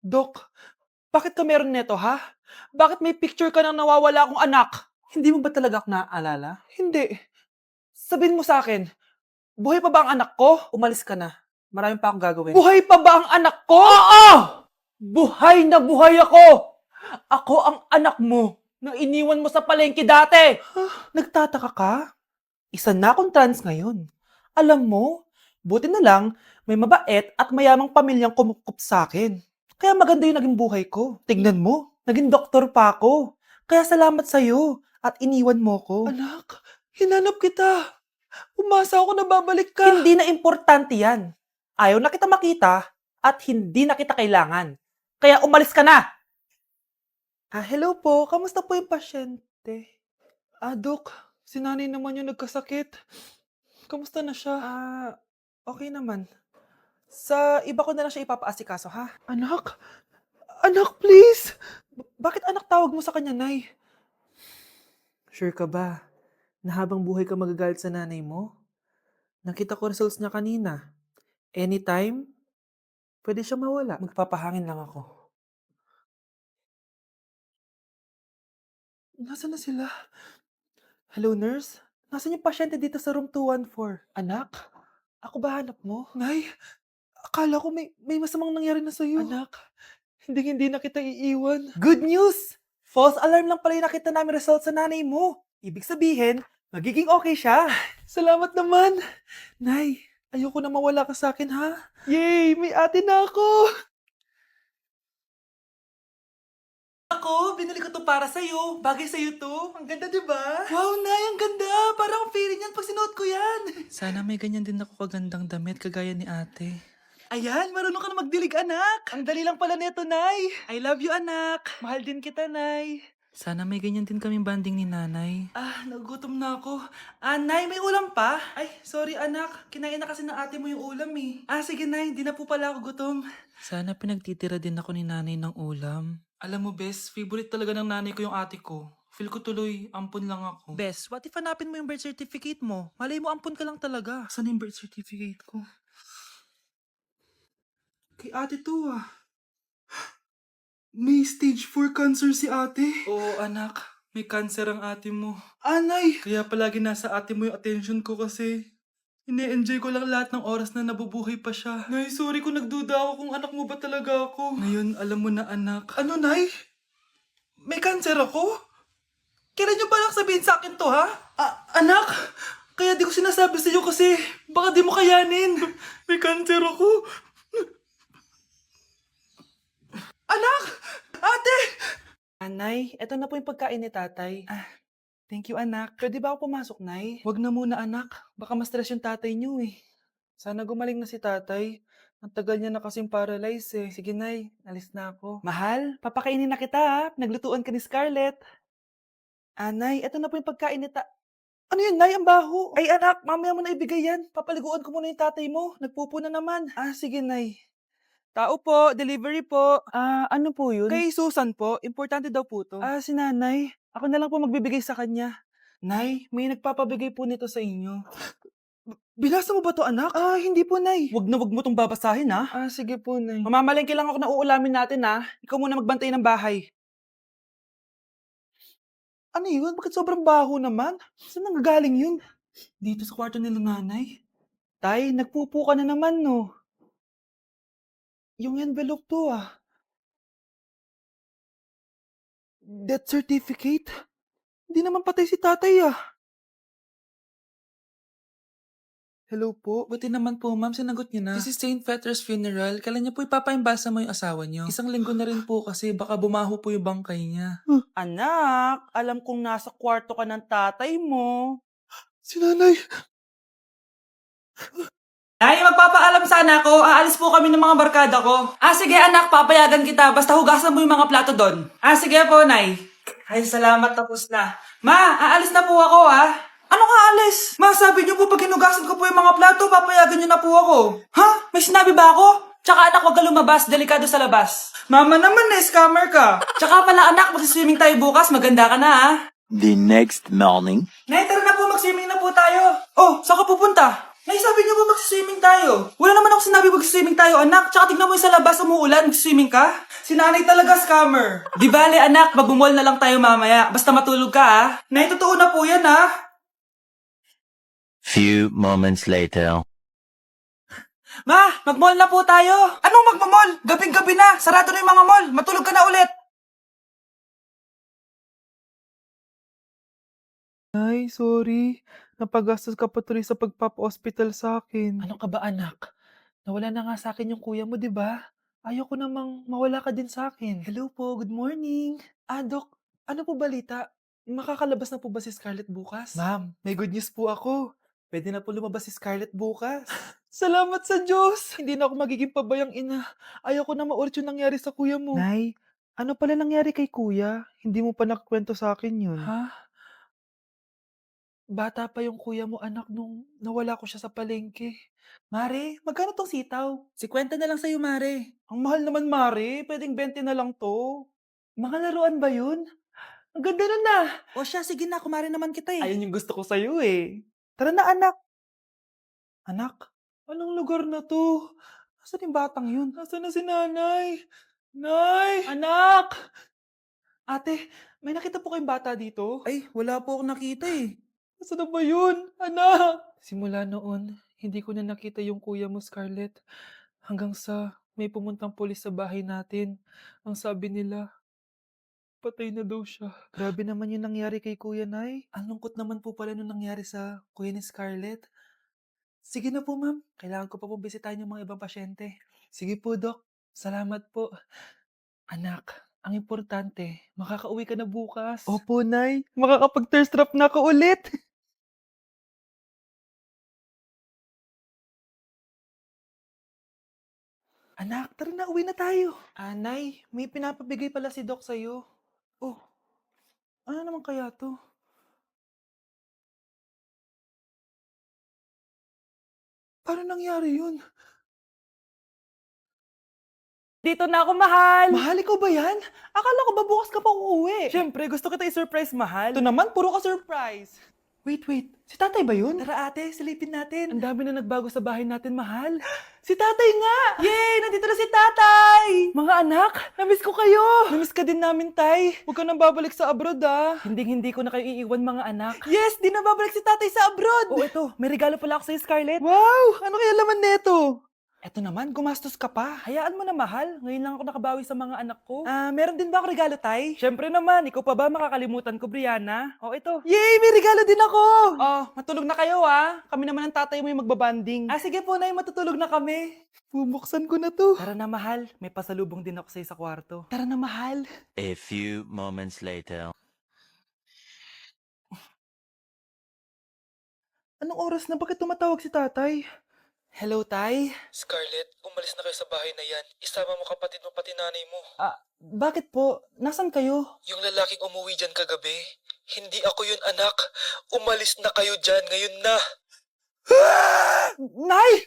Dok, bakit ka meron neto, ha? Bakit may picture ka ng nawawala akong anak? Hindi mo ba talaga ako naaalala? Hindi. Sabihin mo sa akin, buhay pa ba ang anak ko? Umalis ka na. Marami pa akong gagawin. Buhay pa ba ang anak ko? Oo! Buhay na buhay ako! Ako ang anak mo na iniwan mo sa palengke dati! Nagtataka ka? Isa na akong trans ngayon. Alam mo, buti na lang, may mabait at mayamang pamilyang kumukup sa akin. Kaya maganda yung naging buhay ko. Tignan mo, naging doktor pa ako. Kaya salamat sa'yo at iniwan mo ko. Anak, hinanap kita. Umasa ako na babalik ka. Hindi na importante yan. Ayaw na kita makita at hindi na kita kailangan. Kaya umalis ka na! Hello po. Kamusta po yung pasyente? Dok, si nanay naman yung nagkasakit. Kamusta na siya? Okay naman. Sa iba ko na lang siya ipapaasikaso, ha? Anak? Anak, please! Bakit anak tawag mo sa kanya, Nay? Sure ka ba na habang buhay ka magagalit sa nanay mo? Nakita ko results niya kanina. Anytime, pwede siya mawala. Magpapahangin lang ako. Nasaan na sila? Hello, nurse? Nasaan yung pasyente dito sa room 214? Anak? Ako ba hanap mo? Nay, akala ko may masamang nangyari na sa'yo. Anak, hindi na kita iiwan. Good news! False alarm lang pala yung nakita namin result sa nanay mo. Ibig sabihin, magiging okay siya. Salamat naman. Nay, ayoko na mawala ka sa akin, ha? Yay! May ate na ako! Ako, binili ko to para sa'yo. Bagay sa'yo to. Ang ganda, di ba? Wow, Nay, ang ganda. Parang ang feeling yan pag sinuot ko yan. Sana may ganyan din ako kagandang damit kagaya ni ate. Ayan, marunong ka na magdilig, anak. Ang dali lang pala nito, Nay. I love you, anak. Mahal din kita, Nay. Sana may ganyan din kaming banding ni nanay. Nagugutom na ako. Nay, may ulam pa? Ay, sorry, anak. Kinain na kasi ng ate mo yung ulam, eh. Sige, Nay. Di na po pala ako gutom. Sana pinagtitira din ako ni nanay ng ulam. Alam mo, Bes, favorite talaga ng nanay ko yung ate ko. Feel ko tuloy, ampun lang ako. Bes, what if hanapin mo yung birth certificate mo? Malay mo, ampun ka lang talaga. Saan yung birth certificate ko? Kay ate to, May stage 4 cancer si ate. Oo, anak. May cancer ang ate mo. Anay! Kaya palagi nasa ate mo yung attention ko kasi ine-enjoy ko lang lahat ng oras na nabubuhay pa siya. Nay, sorry kung nagduda ako kung anak mo ba talaga ako. Ngayon, alam mo na, anak. Ano, Nay? May cancer ako? Kailan niyo ba lang sabihin sa akin to, ha? Anak! Kaya di ko sinasabi sa iyo kasi baka di mo kayanin. May cancer ako. Anak! Ate! Nay, eto na po yung pagkain ni tatay. Thank you, anak. Pwede ba ako pumasok, Nay? Wag na muna, anak. Baka ma-stress yung tatay niyo, eh. Sana gumaling na si tatay. Ang tagal niya na kasing paralyzed, eh. Sige, Nay. Alis na ako. Mahal, papakainin na kita, ha? Naglutuan ka ni Scarlett. Nay, eto na po yung pagkain ni Ano yun, Nay? Ang baho. Ay, anak, mamaya mo na ibigay yan. Papaliguan ko muna yung tatay mo. Nagpupo na naman. Sige, Nay. Tao po, delivery po. Ano po yun? Kay Susan po, importante daw po to. Si nanay. Ako na lang po magbibigay sa kanya. Nay, may nagpapabigay po nito sa inyo. Binasa mo ba to, anak? Hindi po, Nay. Wag na wag mo tong babasahin, ha? Sige po, Nay. Mamamalengke lang ako na uulamin natin, ha? Ikaw muna magbantay ng bahay. Ano yun? Bakit sobrang baho naman? Saan nanggagaling yun? Dito sa kwarto nila nanay. Tay, nagpupo ka na naman, no? Yung envelope to, Death certificate? Hindi naman patay si tatay, Hello po? Buti naman po, ma'am, sinagot niyo na. This is St. Peter's Funeral. Kailan niyo po ipapaimbasa mo yung asawa niyo? Isang linggo na rin po kasi baka bumaho po yung bangkay niya. Anak, alam kong nasa kwarto ka ng tatay mo. Si nanay. Nay, magpapaalam sana ako. Aalis po kami ng mga barkada ko. Sige anak, papayagan kita. Basta hugasan mo yung mga plato doon. Sige po, Nay. Ay, salamat, tapos na. Ma, aalis na po ako, Ano ka alis? Ma, sabi niyo po pag hinugasan ko po yung mga plato, papayagan niyo na po ako. Ha? May sinabi ba ako? Tsaka anak, wag ka lumabas. Delikado sa labas. Mama naman, scammer ka. Tsaka pala anak, magsiswimming tayo bukas. Maganda ka na, The next morning. Nay, tara na po, mag-swimming na po tayo. Oh, saan ka pupunta? Naisabi niyo ba mag-swimming tayo? Wala naman ako sinabi mag-swimming tayo, anak. Tsaka tignan mo yung sa labas, umuulan, mag-swimming ka? Si nanay talaga scammer. Di bale, anak, mag-mall na lang tayo mamaya. Basta matulog ka, ha? Nay, totoo na po yan, ha? Few moments later. Ma, mag-mall na po tayo. Anong mag-mall? Gabing-gabi na. Sarado na yung mga mall. Matulog ka na ulit. Ay, sorry. Napagastos ka pa tuloy sa pagpapa-hospital sa akin. Ano ka ba, anak? Nawala na nga sa akin yung kuya mo, di ba? Ayoko namang mawala ka din sa akin. Hello po, good morning. Dok, ano po balita? Makakalabas na po ba si Scarlett bukas? Ma'am, may good news po ako. Pwede na po lumabas si Scarlett bukas. Salamat sa Diyos! Hindi na ako magiging pabayang ina. Ayoko na maulit yung nangyari sa kuya mo. Nay, ano pala nangyari kay kuya? Hindi mo pa nakakwento sa akin yun. Ha? Bata pa yung kuya mo, anak, nung nawala ko siya sa palengke. Mare, magkano tong sitaw? 50 na lang sa'yo, Mare. Ang mahal naman, Mare. Pwedeng 20 na lang to. Mga laruan ba yun? Ang ganda nun na. O siya, sige na, kumare naman kita eh. Ayun yung gusto ko sa'yo eh. Tara na, anak. Anak, anong lugar na to? Nasaan yung batang yun? Nasaan na si nanay? Nay! Anak! Ate, may nakita po kayong bata dito? Ay, wala po akong nakita eh. Nasaan na ba yun? Anak! Simula noon, hindi ko na nakita yung kuya mo, Scarlett. Hanggang sa may pumuntang pulis sa bahay natin. Ang sabi nila, patay na daw siya. Grabe naman yung nangyari kay Kuya Nay. Ang lungkot naman po pala nung nangyari sa kuya ni Scarlett. Sige na po, ma'am. Kailangan ko pa po bisitahin yung mga ibang pasyente. Sige po, Dok. Salamat po. Anak, ang importante, makakauwi ka na bukas. Opo, Nay. Makakapag-thirst trap na ako ulit. Anak, tara na, uwi na tayo. Nay, may pinapabigay pala si Doc sa'yo. Oh, ano naman kaya to? Paano nangyari yun? Dito na ako, mahal! Mahal, ikaw ba yan? Akala ko ba bukas ka pa uuwi? Siyempre, gusto kita i-surprise, mahal. Ito naman, puro ka surprise. Wait. Si tatay ba yun? Tara ate, silipin natin. Ang dami na nagbago sa bahay natin, mahal. Si tatay nga! Yay! Nandito na si tatay! Mga anak, namiss ko kayo! Namiss ka din namin, tay. Huwag ka nang babalik sa abroad, ah. Hindi ko na kayo iiwan, mga anak. Yes! Di na babalik si tatay sa abroad! Oh, ito. May regalo pala ako sa'yo, Scarlett. Wow! Ano kaya laman neto? Eto naman, gumastos ka pa. Hayaan mo na, mahal. Ngayon lang ako nakabawi sa mga anak ko. Meron din ba ako regalo, tay? Siyempre naman. Ikaw pa ba makakalimutan ko, Brianna? Oh, ito. Yay! May regalo din ako! Oh, matulog na kayo, ah. Kami naman ang tatay mo yung magbabanding. Sige po, nay. Matutulog na kami. Bubuksan ko na to. Tara na, mahal. May pasalubong din ako sa'yo sa kwarto. Tara na, mahal. A few moments later. Anong oras na? Bakit tumatawag si tatay? Hello, tay? Scarlett, umalis na kayo sa bahay na yan. Isama mo kapatid mo pati nanay mo. Bakit po? Nasaan kayo? Yung lalaking umuwi dyan kagabi, hindi ako yun, anak. Umalis na kayo dyan ngayon na. Nay!